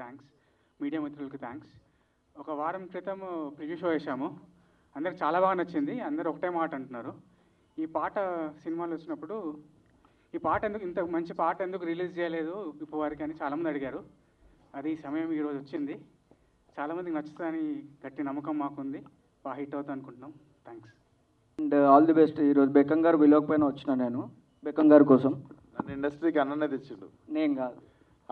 Thanks, media మిత్రులకి thanks. ఒక వారం క్రితం ప్రివ్యూ షో వేసాము, అందరికి చాలా బాగా నచ్చింది. అందరూ ఒకటే మాట అంటున్నారు, ఈ పాట సినిమాలో వచ్చినప్పుడు ఈ పాట ఎందుకు, ఇంత మంచి పాట ఎందుకు రిలీజ్ చేయలేదు ఇప్పుడు వారికి అని చాలామంది అడిగారు. అది సమయం ఈరోజు వచ్చింది. చాలామందికి నచ్చుతుందని గట్టి నమ్మకం మాకుంది. బాగా హిట్ అవుతుంది అనుకుంటున్నాం. Thanks and all the best. ఈరోజు బెక్కం గారు విలోకపోయినా వచ్చిన నేను బెక్కం గారి కోసం. నన్ను ఇండస్ట్రీకి అన్ననే తెచ్చిండు. నేను కాదు,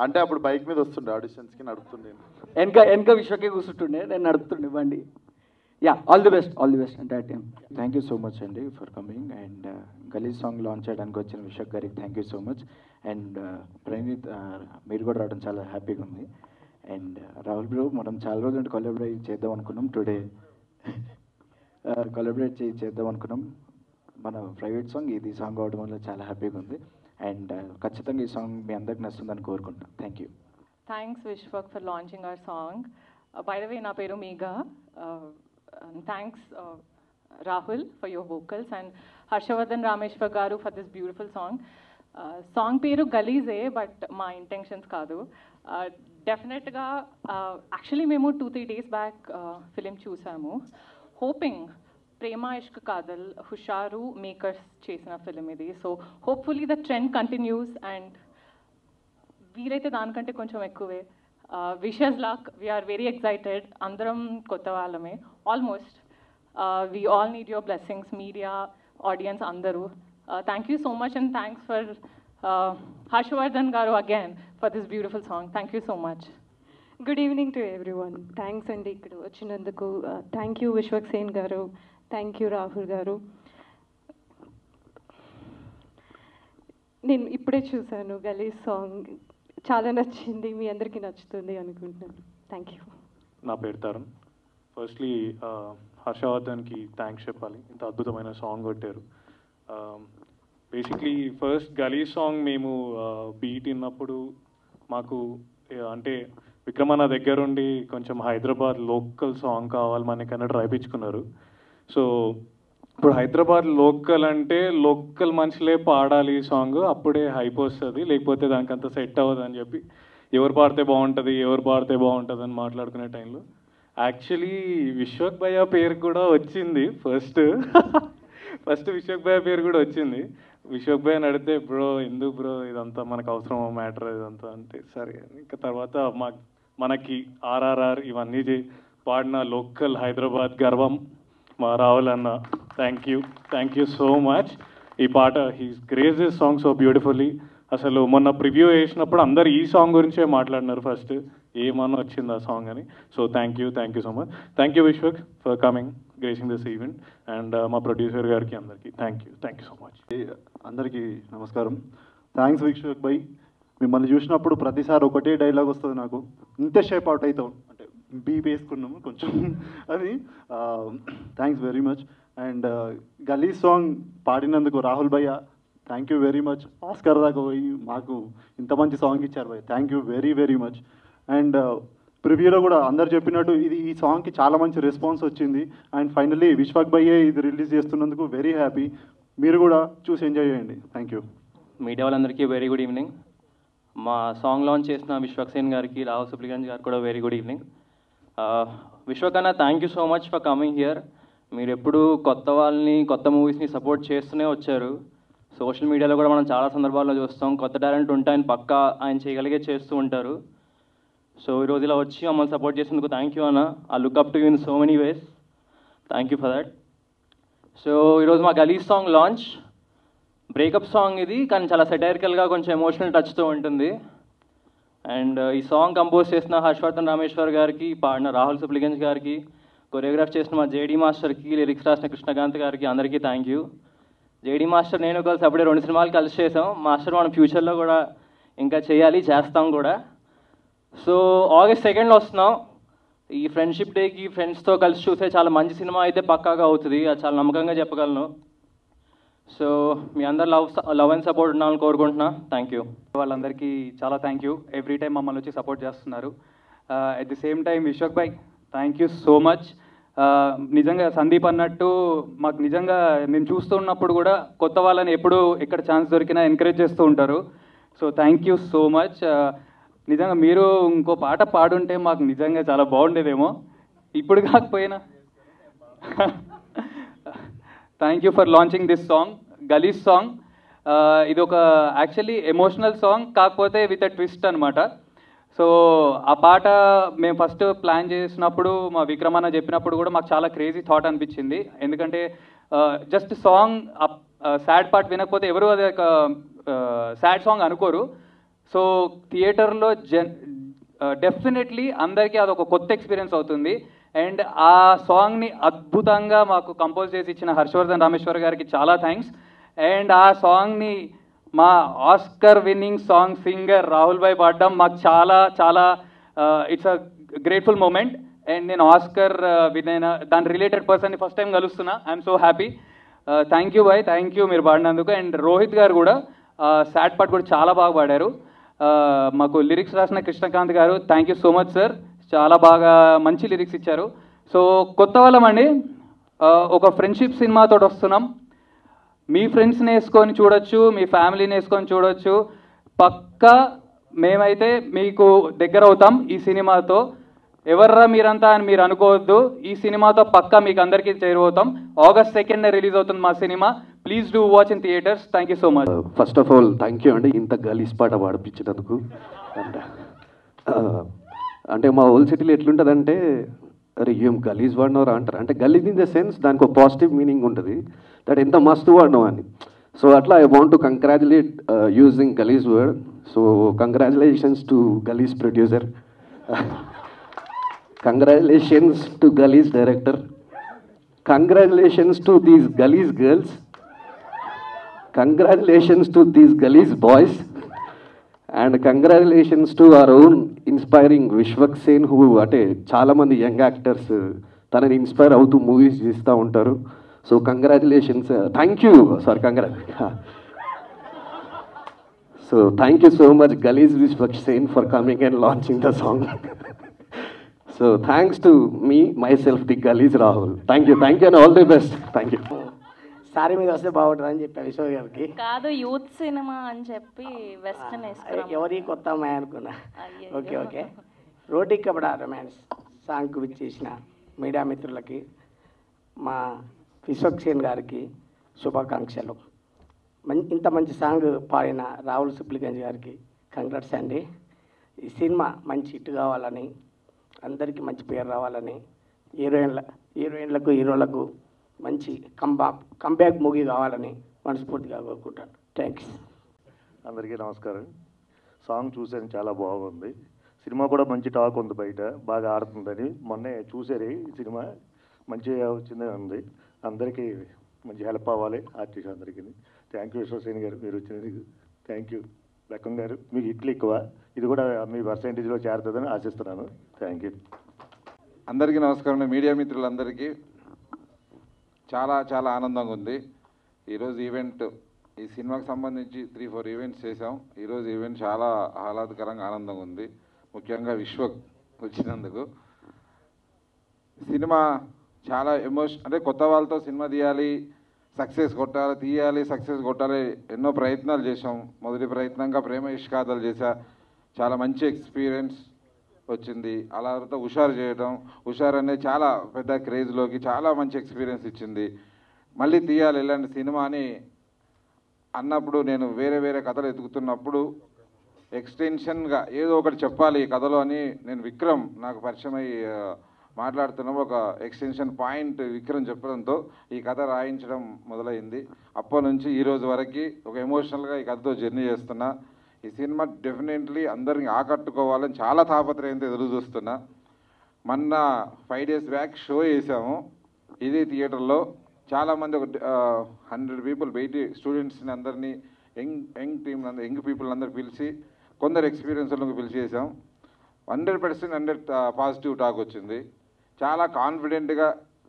అంటే అప్పుడు బైక్ మీద వస్తుండే ఆడిషన్స్కి, నడుపుతుండే. వెనక విశ్వకే కూర్చుంటుండే, నేను నడుపుతుండే బండి. యా, ఆల్ ది బెస్ట్ అంటే ఆ time. Thank you so much అండి for coming. And Galeej song launch చేయడానికి వచ్చిన విశ్వక్ గారికి thank you so much. And Praneeth, మీరు కూడా రావడం చాలా హ్యాపీగా ఉంది. అండ్ రాహుల్ బ్రో, మనం చాలా రోజులు కొలాబరేట్ చేద్దాం అనుకున్నాం. టుడే కొలాబరేట్ చేద్దాం అనుకున్నాం. మన ప్రైవేట్ సాంగ్ ఇది సాంగ్ అవడం వల్ల చాలా హ్యాపీగా ఉంది. అండ్ ఖచ్చితంగా ఈ సాంగ్ మీ అందరికి నచ్చుతుందని కోరుకుంటున్నాను. Thank you. Thanks Vishwak for launching our song. By the way, నా పేరు మీగా. Thanks Rahul for your vocals and Harshavardhan Rameshwar garu for this beautiful song. Song పేరు గలీజే, బట్ మా ఇంటెన్షన్స్ కాదు. డెఫినెట్గా యాక్చువల్లీ మేము 2-3 days బ్యాక్ ఫిలిం చూసాము. Hoping Prema Ishq Kaadhal Hushaaru makers చేసిన film ఇది. So hopefully the trend continues and వీలైతే దానికంటే కొంచెం ఎక్కువే. Wishes luck, we are very excited. అందరం కొత్త వాళ్ళమే almost. We all need your blessings, media, audience అందరూ. Thank you so much and thanks for Harshavardhan garu again for this beautiful song. Thank you so much. Good evening to everyone. Thanks అండి ఇక్కడ వచ్చినందుకు. Thank you Vishwak Sen గారు, thank you Rahul గారు. నేను ఇప్పుడే చూశాను గలీజ్ సాంగ్, చాలా నచ్చింది. మీ అందరికీ నచ్చుతుంది అనుకుంటున్నాను. Thank you. నా పేరు తరుణ్. ఫస్ట్లీ హర్షవర్ధన్కి థ్యాంక్స్ చెప్పాలి, ఇంత అద్భుతమైన సాంగ్ కొట్టారు. బేసిక్లీ ఫస్ట్ గలీజ్ సాంగ్ మేము బీట్ విన్నప్పుడు మాకు అంటే విక్రమన్న దగ్గరుండి కొంచెం హైదరాబాద్ లోకల్ సాంగ్ కావాలి మనకన్నా రాయించుకున్నారు. సో ఇప్పుడు హైదరాబాద్ లోకల్ అంటే లోకల్ మనుషులే పాడాలి ఈ సాంగ్, అప్పుడే హైప్ వస్తుంది, లేకపోతే దానికి అంత సెట్ అవ్వదు అని చెప్పి ఎవరు పాడితే బాగుంటుంది అని మాట్లాడుకునే టైంలో యాక్చువల్లీ విశ్వక్ భయ్య పేరు కూడా వచ్చింది. ఫస్ట్ విశ్వక్ భయ్య పేరు కూడా వచ్చింది. విశ్వక్ భయ్యని అడిగితే బ్రో ఎందుకు బ్రో ఇదంతా మనకు అవసరమా మ్యాటర్ ఇదంతా అంటే సరే. ఇంకా తర్వాత మనకి ఆర్ఆర్ఆర్ ఇవన్నీ పాడిన లోకల్ హైదరాబాద్ గర్వం మా రాహుల్ అన్న. Thank you so much. ఈ పాట he's grace this song so beautifully. అసలు మొన్న ప్రివ్యూ వేసినప్పుడు అందరు ఈ సాంగ్ గురించే మాట్లాడినారు ఫస్ట్, ఏమన్నా వచ్చింది ఆ సాంగ్ అని. So thank you so much. Thank you Vishwak for coming, gracing this event. And మా ప్రొడ్యూసర్ గారికి అందరికీ థ్యాంక్ యూ సో మచ్. అందరికీ నమస్కారం. థ్యాంక్స్ విశ్వక్ భాయ్. మిమ్మల్ని చూసినప్పుడు ప్రతిసారి ఒకటే డైలాగ్ వస్తుంది నాకు, ఇంతే షేప్ అవుట్ అవుతాం అంటే బీప్ వేసుకున్నాము కొంచెం అది. Thanks very much. And Galeej song పాడినందుకు రాహుల్ భయ్య thank you very much. Oscar దాకా పోయి మాకు ఇంత మంచి సాంగ్ ఇచ్చారు భయ్య, thank you very much. And ప్రివ్యూలో కూడా అందరు చెప్పినట్టు ఈ సాంగ్కి చాలా మంచి రెస్పాన్స్ వచ్చింది. అండ్ ఫైనల్లీ విశ్వక్ భయ్యే ఇది రిలీజ్ చేస్తున్నందుకు వెరీ హ్యాపీ. మీరు కూడా చూసి ఎంజాయ్ చేయండి. Thank you. మీడియా వాళ్ళందరికీ వెరీ గుడ్ ఈవినింగ్. మా సాంగ్ లాంచ్ చేసిన విశ్వక్ సేన్ గారికి, రాహుల్ సుప్లిగంజ్ గారికి కూడా వెరీ గుడ్ ఈవినింగ్. విశ్వక్ అన్న thank you so much for coming here. మీరు ఎప్పుడు కొత్త వాళ్ళని, కొత్త మూవీస్ని సపోర్ట్ చేస్తూనే వచ్చారు. సోషల్ మీడియాలో కూడా మనం చాలా సందర్భాల్లో చూస్తాం, కొత్త టాలెంట్ ఉంటే ఆయన పక్కా ఆయన చేయగలిగే చేస్తూ ఉంటారు. సో ఈరోజు ఇలా వచ్చి మమ్మల్ని సపోర్ట్ చేసినందుకు థ్యాంక్ యూ అన్న. I look up to you in so many ways. Thank you for that. So ఈరోజు మా గలీజ్ సాంగ్ లాంచ్ బ్రేకప్ సాంగ్ ఇది, కానీ చాలా సెటైరికల్గా కొంచెం ఎమోషనల్ టచ్తో ఉంటుంది. అండ్ ఈ సాంగ్ కంపోజ్ చేసిన హర్షవర్ధన్ రామేశ్వర్ గారికి, పాడిన రాహుల్ సుప్లిగంజ్ గారికి, కొరియోగ్రాఫ్ చేసిన మా జేడీ మాస్టర్కి, లిరిక్స్ రాసిన కృష్ణకాంత్ గారికి అందరికీ థ్యాంక్ యూ. జేడీ మాస్టర్ నేను కలిసి అప్పుడే 2 సినిమాలు కలిసి చేసాం. మాస్టర్ మనం ఫ్యూచర్లో కూడా ఇంకా చేస్తాం కూడా. సో August 2 వస్తున్నాం. ఈ ఫ్రెండ్షిప్ డేకి ఫ్రెండ్స్తో కలిసి చూసే చాలా మంచి సినిమా అయితే పక్కాగా అవుతుంది, అది చాలా నమ్మకంగా చెప్పగలను. సో మీ అందరు లవ్ అండ్ సపోర్ట్ ఉండాలని కోరుకుంటున్నా. Thank you. వాళ్ళందరికీ చాలా థ్యాంక్ యూ. ఎవ్రీ టైం మమ్మల్ని వచ్చి సపోర్ట్ చేస్తున్నారు. At the same time Vishwak Bhai thank you so much. నిజంగా సందీప్ అన్నట్టు మాకు నిజంగా మేము చూస్తూ ఉన్నప్పుడు కూడా కొత్త వాళ్ళని ఎప్పుడు ఎక్కడ ఛాన్స్ దొరికినా ఎంకరేజ్ చేస్తూ ఉంటారు. So thank you so much. నిజంగా మీరు ఇంకో పాట పాడుంటే మాకు నిజంగా చాలా బాగుండేదేమో, ఇప్పుడు కాకపోయినా. Thank you for launching this song, గలీజ్ సాంగ్. ఇది ఒక యాక్చువల్లీ ఎమోషనల్ సాంగ్, కాకపోతే విత్ అ ట్విస్ట్ అనమాట. సో ఆ పాట మేము ఫస్ట్ ప్లాన్ చేసినప్పుడు మా విక్రమన్న చెప్పినప్పుడు కూడా మాకు చాలా క్రేజీ థాట్ అనిపించింది. ఎందుకంటే జస్ట్ సాంగ్ సాడ్ పార్ట్ వినకపోతే ఎవరు అది ఒక సాడ్ సాంగ్ అనుకోరు. సో థియేటర్లో డెఫినెట్లీ అందరికీ అదొక కొత్త ఎక్స్పీరియన్స్ అవుతుంది. అండ్ ఆ సాంగ్ని అద్భుతంగా మాకు కంపోజ్ చేసి ఇచ్చిన హర్షవర్ధన్ రామేశ్వర్ గారికి చాలా థ్యాంక్స్. అండ్ ఆ సాంగ్ని మా Oscar winning song singer Rahul భాయ్ పాడడం మాకు చాలా చాలా it's a grateful moment. And నేను ఆస్కర్ విన్ అయిన దాని రిలేటెడ్ పర్సన్ని ఫస్ట్ టైం కలుస్తున్నా. I'm so happy. Thank you భాయ్, థ్యాంక్ యూ మీరు పాడినందుకు. అండ్ రోహిత్ గారు కూడా సాడ్ పార్ట్ కూడా చాలా బాగా పాడారు. మాకు లిరిక్స్ రాసిన కృష్ణకాంత్ గారు, thank you so much sir, చాలా బాగా మంచి లిరిక్స్ ఇచ్చారు. సో కొత్త వాళ్ళమండి, ఒక ఫ్రెండ్షిప్ సినిమాతో వస్తున్నాం. మీ ఫ్రెండ్స్ని వేసుకొని చూడొచ్చు, మీ ఫ్యామిలీని వేసుకొని చూడొచ్చు. పక్కా మేమైతే మీకు దగ్గర అవుతాం ఈ సినిమాతో. ఎవర్రా మీరంతా అని మీరు అనుకోవద్దు, ఈ సినిమాతో పక్కా మీకు అందరికీ చేరువవుతాం. August 2nd రిలీజ్ అవుతుంది మా cinema. Please do watch in theatres. Thank you so much. First of all thank you అండి ఇంత గలీజ్ పాట పాడిపించినందుకు. అండ్ అంటే మా ఓల్డ్ సిటీలో ఎట్లుంటుందంటే, అరే ఏం గలీజ్ వాడినవరా అంటారు. అంటే గలీజ్ ఇన్ ద సెన్స్ దానికి ఒక పాజిటివ్ మీనింగ్ ఉంటుంది, దట్ ఎంత మస్తు వాడినావు అని. సో అట్లా I want to congratulate using Galeej word. So congratulations to Galeej producer, congratulations to Galeej director, congratulations to these Galeej girls, congratulations to these Galeej boys, and congratulations to our own inspiring Vishwak Sen, who అంటే చాలామంది young actors తనని inspire అవుతూ movies చేస్తూ ఉంటారు. So congratulations, thank you sorry so thank you so much Galeej Vishwak Sen for coming and launching the song. So thanks to me myself the Galeej Rahul. Thank you and all the best. Thank you. Sari మీద వస్తే బాగుంటుందని చెప్పా విశ్వ గారికి. కాదు youth cinema అని చెప్పి western ఎవరి కొత్త అమ్మాయి అనుకున్నా. Okay okay. Roti Kapda romance సాంగ్కు విచ్చేసిన మీడియా మిత్రులకి, మా విశ్వక్ సేన్ గారికి శుభాకాంక్షలు. ఇంత మంచి సాంగ్ పాడిన రాహుల్ సుప్లిగంజ్ గారికి కంగ్రాట్స్ అండి. ఈ సినిమా మంచి హిట్ కావాలని, అందరికీ మంచి పేరు రావాలని, హీరోయిన్లకు హీరోలకు మంచి కంబ్యాక్ మూవీ కావాలని మనస్ఫూర్తిగా కోరుకుంటాను. థ్యాంక్స్. అందరికీ నమస్కారం. సాంగ్ చూసాను, చాలా బాగుంది. సినిమా కూడా మంచి టాక్ ఉంది బయట, బాగా ఆడుతుందని. మొన్నే చూసారు, ఈ సినిమా మంచిగా వచ్చిందని ఉంది. అందరికీ మంచి హెల్ప్ అవ్వాలి ఆర్టిస్ట్ అందరికీ. థ్యాంక్ యూ విశ్వసేన్ గారు, మీరు వచ్చినందుకు థ్యాంక్ యూ. లక్కం గారు, మీకు హిట్లు ఎక్కువ, ఇది కూడా మీ పర్సెంటేజ్లో చేరుతుందని ఆశిస్తున్నాను. Thank you. అందరికీ నమస్కారం. మీడియా మిత్రులందరికీ చాలా చాలా ఆనందంగా ఉంది. ఈరోజు ఈవెంట్, ఈ సినిమాకి సంబంధించి 3-4 ఈవెంట్స్ చేసాం. ఈరోజు ఈవెంట్ చాలా ఆహ్లాదకరంగా ఆనందంగా ఉంది, ముఖ్యంగా విశ్వక్ వచ్చినందుకు. సినిమా చాలా అంటే కొత్త వాళ్ళతో సినిమా తీయాలి, సక్సెస్ కొట్టాలి, ఎన్నో ప్రయత్నాలు చేసాం. మొదటి ప్రయత్నంగా ప్రేమ ఇష్కాదాలు చేశా, చాలా మంచి ఎక్స్పీరియన్స్ వచ్చింది. అలా తర్వాత హుషార్ అనేది చాలా పెద్ద క్రేజ్లోకి చాలా మంచి ఎక్స్పీరియన్స్ ఇచ్చింది. మళ్ళీ తీయాలి ఇలాంటి సినిమా అని అన్నప్పుడు, నేను వేరే కథలు ఎదుగుతున్నప్పుడు ఎక్స్టెన్షన్గా ఏదో ఒకటి చెప్పాలి ఈ కథలో అని నేను విక్రమ్ నాకు పరిచయం అయ్యి మాట్లాడుతున్నాం. ఒక ఎక్స్టెన్షన్ పాయింట్ విక్రమ్ చెప్పడంతో ఈ కథ రాయించడం మొదలైంది. అప్పటి నుంచి ఈ రోజు వరకు ఒక ఎమోషనల్గా ఈ కథతో జర్నీ చేస్తున్నా. ఈ సినిమా డెఫినెట్లీ అందరిని ఆకట్టుకోవాలని చాలా తాపత్రయంతో ఎదురు చూస్తున్నా. మొన్న 5 days బ్యాక్ షో వేసాము, ఇది థియేటర్లో. చాలామంది ఒక 100 people బయటి స్టూడెంట్స్ని అందరినీ, యంగ్ పీపుల్ అందరు పిలిచి, కొందరు ఎక్స్పీరియన్స్లకు పిలిచి చేసాం. 100% పాజిటివ్ టాక్ వచ్చింది. చాలా కాన్ఫిడెంట్గా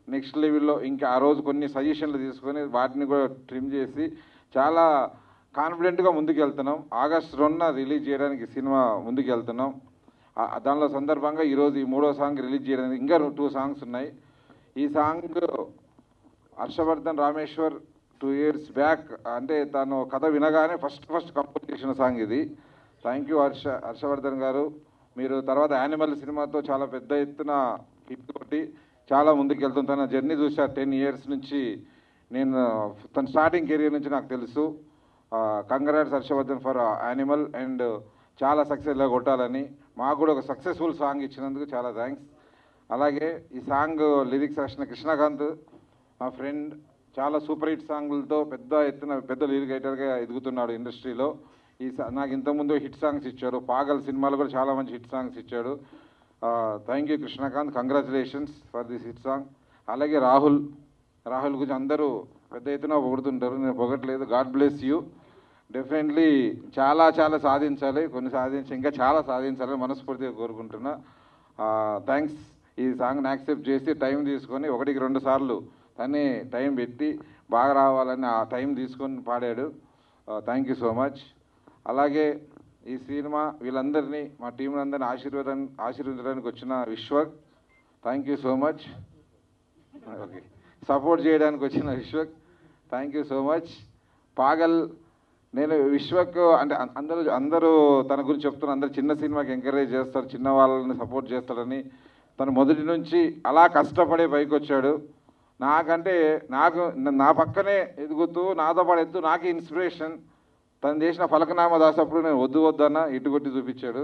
నెక్స్ట్ లెవెల్లో ఇంకా ఆ రోజు కొన్ని సజెషన్లు తీసుకొని వాటిని కూడా ట్రిమ్ చేసి చాలా కాన్ఫిడెంట్గా ముందుకు వెళ్తున్నాం. August 2న రిలీజ్ చేయడానికి సినిమా ముందుకు వెళ్తున్నాం. దానిలో సందర్భంగా ఈరోజు ఈ 3వ సాంగ్ రిలీజ్ చేయడానికి ఇంకా 2 సాంగ్స్ ఉన్నాయి. ఈ song Harshavardhan Rameshwar 2 years back, అంటే తను కథ వినగానే ఫస్ట్ కంపోజ్ చేసిన సాంగ్ ఇది. థ్యాంక్ యూ హర్షవర్ధన్ గారు. మీరు తర్వాత యానిమల్ సినిమాతో చాలా పెద్ద ఎత్తున హిట్ కొట్టి చాలా ముందుకెళ్తుంది. తన జర్నీ చూసా 10 years నుంచి. నేను తన స్టార్టింగ్ కెరీర్ నుంచి నాకు తెలుసు. Congrats Harshavardhan for Animal and చాలా సక్సెస్గా కొట్టాలని. మాకు కూడా ఒక సక్సెస్ఫుల్ సాంగ్ ఇచ్చినందుకు చాలా థ్యాంక్స్. అలాగే ఈ సాంగ్ లిరిక్స్ రాసిన కృష్ణకాంత్ మా ఫ్రెండ్, చాలా సూపర్ హిట్ సాంగులతో పెద్ద ఎత్తున పెద్ద లిరిక్ రైటర్గా ఎదుగుతున్నాడు ఇండస్ట్రీలో. నాకు ఇంతకుముందు హిట్ సాంగ్స్ ఇచ్చాడు. పాగల్ సినిమాలో కూడా చాలా మంచి హిట్ సాంగ్స్ ఇచ్చాడు. Thank you Krishnakanth, congratulations for this hit song. అలాగే రాహుల్ గురించి అందరూ పెద్ద ఎత్తున పొగుడుతుంటారు, నేను పొగట్లేదు. God bless you. డెఫినెట్లీ చాలా చాలా సాధించాలి, కొన్ని సాధించి ఇంకా చాలా సాధించాలని మనస్ఫూర్తిగా కోరుకుంటున్నా. థ్యాంక్స్. ఈ సాంగ్ని యాక్సెప్ట్ చేసి టైం తీసుకొని 1-2 సార్లు తనే టైం పెట్టి బాగా రావాలని ఆ టైం తీసుకొని పాడాడు. Thank you so much. అలాగే ఈ సినిమా వీళ్ళందరినీ మా టీం అందరినీ ఆశీర్వదించడానికి వచ్చిన Vishwak, thank you so much. Okay, support చేయడానికి వచ్చిన Vishwak, thank you so much. Paagal, నేను విశ్వక్ అంటే అందరూ తన గురించి చెప్తున్నారు, అందరు చిన్న సినిమాకి ఎంకరేజ్ చేస్తారు, చిన్న వాళ్ళని సపోర్ట్ చేస్తాడని. తను మొదటి నుంచి అలా కష్టపడే పైకి వచ్చాడు. నా పక్కనే ఎదుగుతూ నాతో పాటు ఎద్దు నాకే ఇన్స్పిరేషన్. తను చేసిన ఫలకనామా దాసప్పుడు నేను వద్దు అన్న ఇటుకొట్టి చూపించాడు.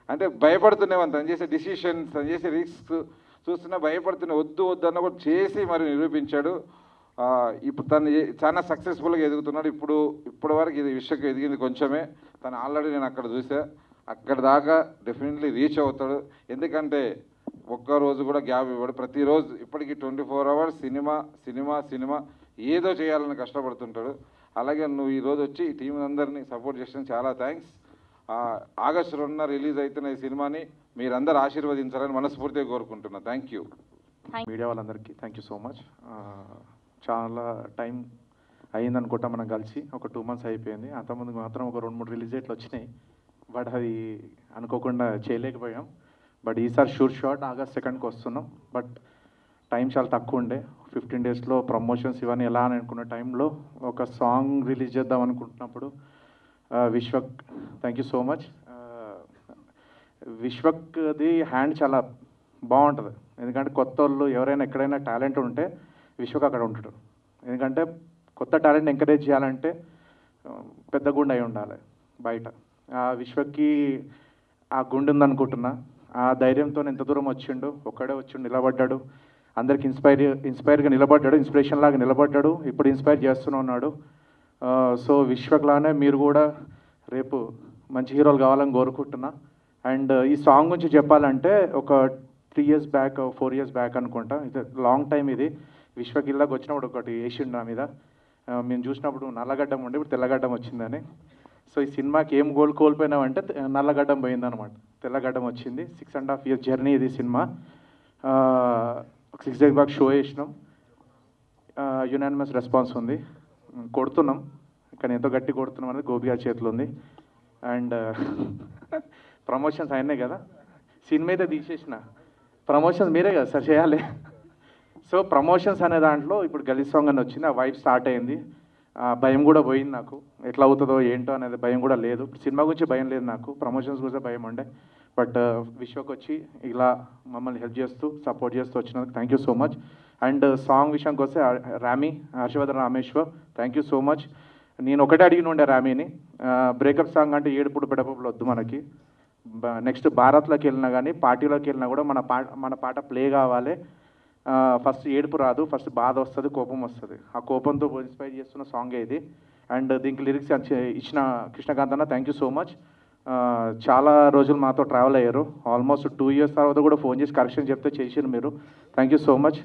అంటే భయపడుతున్నామని తను చేసే డిసిషన్స్, తను చేసే రిస్క్ చూస్తున్నా భయపడుతున్నా, వద్దు అన్న కూడా చేసి మరి నిరూపించాడు. ఇప్పుడు తను చాలా సక్సెస్ఫుల్గా ఎదుగుతున్నాడు. ఇప్పటి వరకు ఇది విషయం ఎదిగింది కొంచెమే. తను ఆల్రెడీ నేను అక్కడ చూసా, అక్కడ దాకా డెఫినెట్లీ రీచ్ అవుతాడు. ఎందుకంటే ఒక్కరోజు కూడా గ్యాప్ ఇవ్వడు. ప్రతిరోజు ఇప్పటికీ 24 hours సినిమా ఏదో చేయాలని కష్టపడుతుంటాడు. అలాగే నువ్వు ఈరోజు వచ్చి ఈ టీం అందరినీ సపోర్ట్ చేసిన చాలా థ్యాంక్స్. August 2న రిలీజ్ అవుతున్న ఈ సినిమాని మీరందరూ ఆశీర్వదించాలని మనస్ఫూర్తిగా కోరుకుంటున్నా. Thank you. మీడియా వాళ్ళందరికీ థ్యాంక్ యూ సో మచ్. చాలా టైం అయిందనుకుంటా మనం కలిసి, ఒక 2 months అయిపోయింది. అంతకుముందు మాత్రం ఒక 2-3 రిలీజ్ డేట్లు వచ్చినాయి, బట్ అది అనుకోకుండా చేయలేకపోయాం. బట్ ఈసారి షాట్ August 2కి వస్తున్నాం. బట్ టైం చాలా తక్కువ ఉండే, 15 daysలో ప్రమోషన్స్ ఇవన్నీ ఎలా అని అనుకున్న టైంలో ఒక సాంగ్ రిలీజ్ చేద్దాం అనుకుంటున్నప్పుడు Vishwak, thank you so much. విశ్వక్ది హ్యాండ్ చాలా బాగుంటుంది. ఎందుకంటే కొత్త వాళ్ళు ఎవరైనా ఎక్కడైనా టాలెంట్ ఉంటే విశ్వక్ అక్కడ ఉంటాడు. ఎందుకంటే కొత్త టాలెంట్ ఎంకరేజ్ చేయాలంటే పెద్ద గుండె అయి ఉండాలి బయట. విశ్వక్కి ఆ గుండె ఉందనుకుంటున్నా. ఆ ధైర్యంతో ఎంత దూరం వచ్చిండు, ఒక్కడే వచ్చి నిలబడ్డాడు, అందరికి ఇన్స్పైర్గా నిలబడ్డాడు, ఇన్స్పిరేషన్ లాగా నిలబడ్డాడు. ఇప్పుడు ఇన్స్పైర్ చేస్తూనే ఉన్నాడు. సో విశ్వక్లానే మీరు కూడా రేపు మంచి హీరోలు కావాలని కోరుకుంటున్నా. అండ్ ఈ సాంగ్ గురించి చెప్పాలంటే ఒక 3 years బ్యాక్ 4 years బ్యాక్ అనుకుంటా, ఇది లాంగ్ టైం. ఇది విశ్వక్ ఇల్లాకి వచ్చినప్పుడు ఒకటి వేసిండు నా మీద. మేము చూసినప్పుడు నల్లగడ్డం ఉండే, ఇప్పుడు తెల్లగడ్డం వచ్చిందని. సో ఈ సినిమాకి ఏం కోల్పోయినామంటే నల్లగడ్డం పోయిందనమాట, తెల్లగడ్డం వచ్చింది. 6.5 years జర్నీ ఇది సినిమా. 6 days బ్యాక్ షో వేసినాం, యునానిమస్ రెస్పాన్స్ ఉంది. కొడుతున్నాం, కానీ ఎంతో గట్టి కొడుతున్నాం అనేది గోపి గారి చేతిలో ఉంది. అండ్ ప్రమోషన్స్ అయినాయి కదా, సినిమా అయితే తీసేసిన, ప్రమోషన్స్ మీరే కదా సార్ చేయాలి. సో ప్రమోషన్స్ అనే దాంట్లో ఇప్పుడు గలీజ్ సాంగ్ అని వచ్చింది, ఆ వైబ్ స్టార్ట్ అయింది. భయం కూడా పోయింది నాకు, ఎట్లా అవుతుందో ఏంటో అనేది భయం కూడా లేదు. సినిమా గురించి భయం లేదు నాకు, ప్రమోషన్స్ గురించి భయం ఉండే. బట్ విశ్వక్ వచ్చి ఇలా మమ్మల్ని హెల్ప్ చేస్తూ సపోర్ట్ చేస్తూ వచ్చినందుకు thank you so much. And song విషయానికి వస్తే Harshavardhan Rameshwar, thank you so much. నేను ఒకటే అడిగిన ఉండే రామీని, బ్రేకప్ సాంగ్ అంటే ఏడుపుడు పెడపలు వద్దు మనకి. నెక్స్ట్ భారత్లోకి వెళ్ళినా కానీ పార్టీలోకి వెళ్ళినా కూడా మన పాట ప్లే కావాలి. ఫస్ట్ ఏడుపు రాదు, ఫస్ట్ బాధ వస్తుంది, కోపం వస్తుంది. ఆ కోపంతో ఇన్స్పైర్ చేస్తున్న సాంగే ఇది. అండ్ దీనికి లిరిక్స్ ఇచ్చిన కృష్ణకాంత్ అన్న, థ్యాంక్ యూ సో మచ్. చాలా రోజులు మాతో ట్రావెల్ అయ్యారు, ఆల్మోస్ట్ 2 years తర్వాత కూడా ఫోన్ చేసి కరెక్షన్ చెప్తే చేసారు మీరు, thank you so much.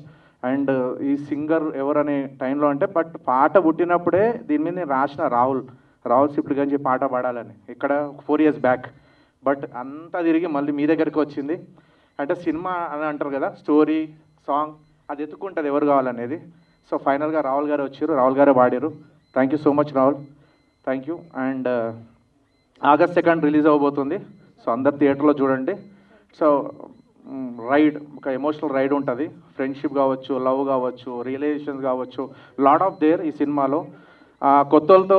And ఈ సింగర్ ఎవరనే టైంలో అంటే, బట్ పాట పుట్టినప్పుడే దీని మీద నేను రాసిన రాహుల్ సిప్లి గంజి పాట పాడాలని, ఇక్కడ 4 years బ్యాక్. బట్ అంతా తిరిగి మళ్ళీ మీ దగ్గరికి వచ్చింది. అంటే సినిమా అని అంటారు కదా, స్టోరీ సాంగ్ అది ఎత్తుకుంటుంది ఎవరు కావాలనేది. సో ఫైనల్గా రాహుల్ గారు వచ్చారు, రాహుల్ గారే పాడారు. Thank you so much Rahul, thank you. And August 2nd release అవ్వబోతుంది. సో అందరు థియేటర్లో చూడండి. సో రైడ్, ఒక ఎమోషనల్ రైడ్ ఉంటుంది. ఫ్రెండ్షిప్ కావచ్చు, లవ్ కావచ్చు, రియలైజేషన్స్ కావచ్చు, లాట్ ఆఫ్ దేర్ ఈ సినిమాలో. కొత్త వాళ్ళతో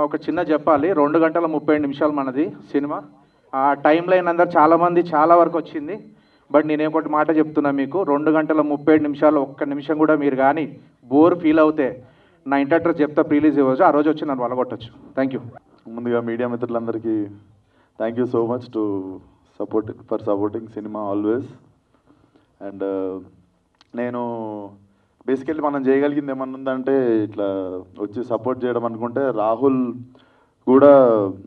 ఒక చిన్న చెప్పాలి, 2 గంటల 30 నిమిషాలు మనది సినిమా. టైం లైన్ అందరు చాలామంది చాలా వరకు వచ్చింది. బట్ నేను ఒకటి మాట చెప్తున్నా మీకు, 2 గంటల 30 నిమిషాలు ఒక్క నిమిషం కూడా మీరు కానీ బోర్ ఫీల్ అవుతే నా ఇంటర్టర్ చెప్తా రిలీజ్ ఇవ్వచ్చు, ఆ రోజు వచ్చి నన్ను వలగొట్టచ్చు. Thank you. ముందుగా మీడియా మిత్రులందరికీ thank you so much to supporting సినిమా ఆల్వేస్. అండ్ నేను బేసికల్లీ మనం చేయగలిగింది ఏమన్నా ఉందంటే ఇట్లా వచ్చి సపోర్ట్ చేయడం అనుకుంటే, రాహుల్ కూడా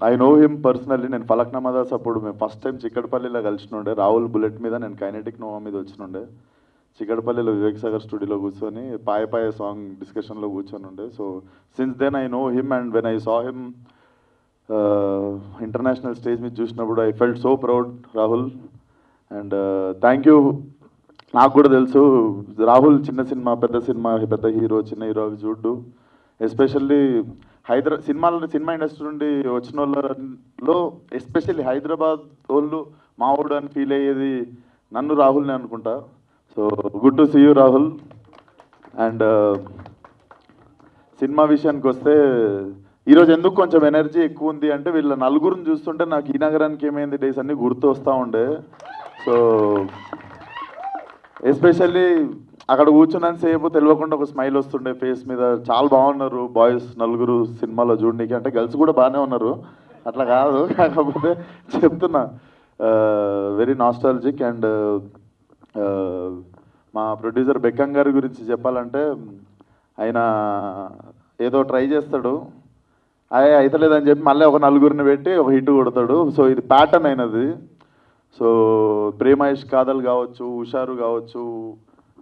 ఐ నో హిమ్ పర్సనల్లీ. నేను ఫలక్నామా దాస్ అప్పుడు మేము ఫస్ట్ టైం చిక్కడపల్లిలో కలిసినుండే. రాహుల్ బుల్లెట్ మీద, నేను కైనెటిక్ నోవా మీద వచ్చినుండే. చిక్కడపల్లిలో వివేక్ సాగర్ స్టూడియోలో కూర్చొని పాయ సాంగ్ డిస్కషన్లో కూర్చొని ఉండే. So since then I know him and when I saw him international stage మీద చూసినప్పుడు I felt so proud Rahul. And thank you. నాకు కూడా తెలుసు రాహుల్ చిన్న సినిమా పెద్ద హీరో, చిన్న హీరో అవి చూడ్డు. ఎస్పెషల్లీ సినిమా ఇండస్ట్రీ నుండి వచ్చిన వాళ్ళలో ఎస్పెషల్లీ హైదరాబాద్ వాళ్ళు మా ఊడు అని ఫీల్ అయ్యేది నన్ను, రాహుల్ని అనుకుంటా. So good to see you Rahul. And cinema విషయానికి వస్తే ఈరోజు ఎందుకు కొంచెం ఎనర్జీ ఎక్కువ ఉంది అంటే, వీళ్ళ నలుగురిని చూస్తుంటే నాకు ఈ నగరానికి ఏమైంది డేస్ అన్నీ గుర్తు వస్తూ ఉండే. సో ఎస్పెషల్లీ అక్కడ కూర్చున్నాను సేపు తెలియకుండా ఒక స్మైల్ వస్తుండే ఫేస్ మీద. చాలా బాగున్నారు బాయ్స్ నలుగురు సినిమాలో చూడడానికి. అంటే గర్ల్స్ కూడా బాగానే ఉన్నారు, అట్లా కాదు, కాకపోతే చెప్తున్నా వెరీ నాస్టాలజిక్. అండ్ మా ప్రొడ్యూసర్ బెక్కం గారి గురించి చెప్పాలంటే, ఆయన ఏదో ట్రై చేస్తాడు, అయితలేదని చెప్పి మళ్ళీ ఒక నలుగురిని పెట్టి ఒక హిట్ కొడతాడు. సో ఇది ప్యాటర్న్ అయినది. సో ప్రేమేష్ కాదల్ కావచ్చు, హుషారు కావచ్చు,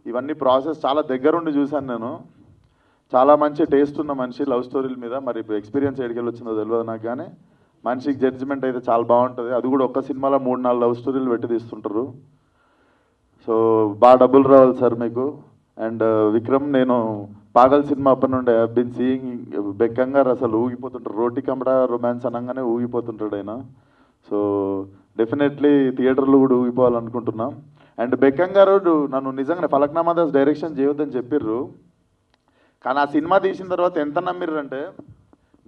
ఇవన్నీ ప్రాసెస్ చాలా దగ్గరుండి చూశాను నేను. చాలా మంచి టేస్ట్ ఉన్న మనిషి లవ్ స్టోరీల మీద. మరి ఎక్స్పీరియన్స్ ఎడికెళ్ళి వచ్చిందో తెలియదు నాకు, కానీ మనిషికి జడ్జిమెంట్ అయితే చాలా బాగుంటుంది. అది కూడా ఒక్క సినిమాలో 3-4 లవ్ స్టోరీలు పెట్టి తీస్తుంటారు. సో బాగా డబ్బులు రావాలి సార్ మీకు. అండ్ విక్రమ్, నేను పాగల్ సినిమా అప్పటి నుండి I have been seeing Bekkam గారు అసలు ఊగిపోతుంటారు. రోటీ కమడా రొమాన్స్ అనగానే ఊగిపోతుంటాడు ఆయన. సో డెఫినెట్లీ థియేటర్లో కూడా ఊగిపోవాలనుకుంటున్నాం. అండ్ బెక్కం గారు నన్ను నిజంగానే ఫలక్నామా దాస్ డైరెక్షన్ చేయొద్దని చెప్పిర్రు, కానీ ఆ సినిమా తీసిన తర్వాత ఎంత నమ్మిర్రు అంటే,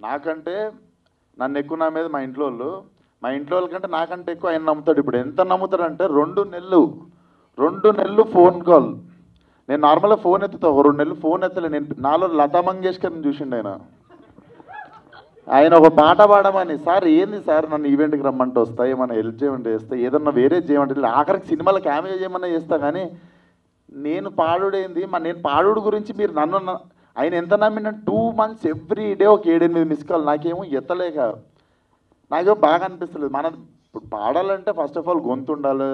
నాకంటే నన్ను ఎక్కువ నమ్మేది మా ఇంట్లో వాళ్ళు. మా ఇంట్లో వాళ్ళకంటే నాకంటే ఎక్కువ ఆయన నమ్ముతాడు. ఇప్పుడు ఎంత నమ్ముతాడంటే 2 నెలలు ఫోన్ కాల్. నేను నార్మల్గా ఫోన్ ఎత్తుతా, 2 నెలలు ఫోన్ ఎత్తలే. నేను నాలో లతా మంగేష్కర్ని చూసిండు ఆయన ఒక పాట పాడమని, సార్ ఏంది సార్ నన్ను ఈవెంట్కి రమ్మంటే వస్తా, ఏమన్నా హెల్ప్ చేయమంటే చేస్తా, ఏదన్నా వేరే చేయమంటే, ఆఖరికి సినిమాలో క్యామియో చేయమన్నా చేస్తా, కానీ నేను పాడుడేంది. నేను పాడుడు గురించి మీరు నన్ను ఆయన ఎంత నమ్మిన 2 months ఎవ్రీ డే ఒక 7-8 మిస్ కాల్. నాకేమో ఎత్తలేక నాకేమో బాగా అనిపిస్తలేదు. మనం ఇప్పుడు పాడాలంటే ఫస్ట్ ఆఫ్ ఆల్ గొంతు ఉండాలి,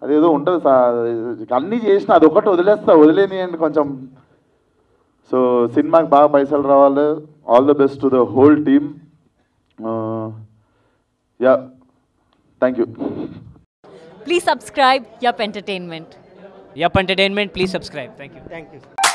అదేదో ఉంటుంది అన్నీ చేసిన అది ఒకటి వదిలేనియండి కొంచెం. సో సినిమాకి బాగా పైసలు రావాలి. All the best to the whole team. Yeah, thank you. Please subscribe Yup Entertainment. Yup Entertainment, please subscribe. Thank you. Thank you.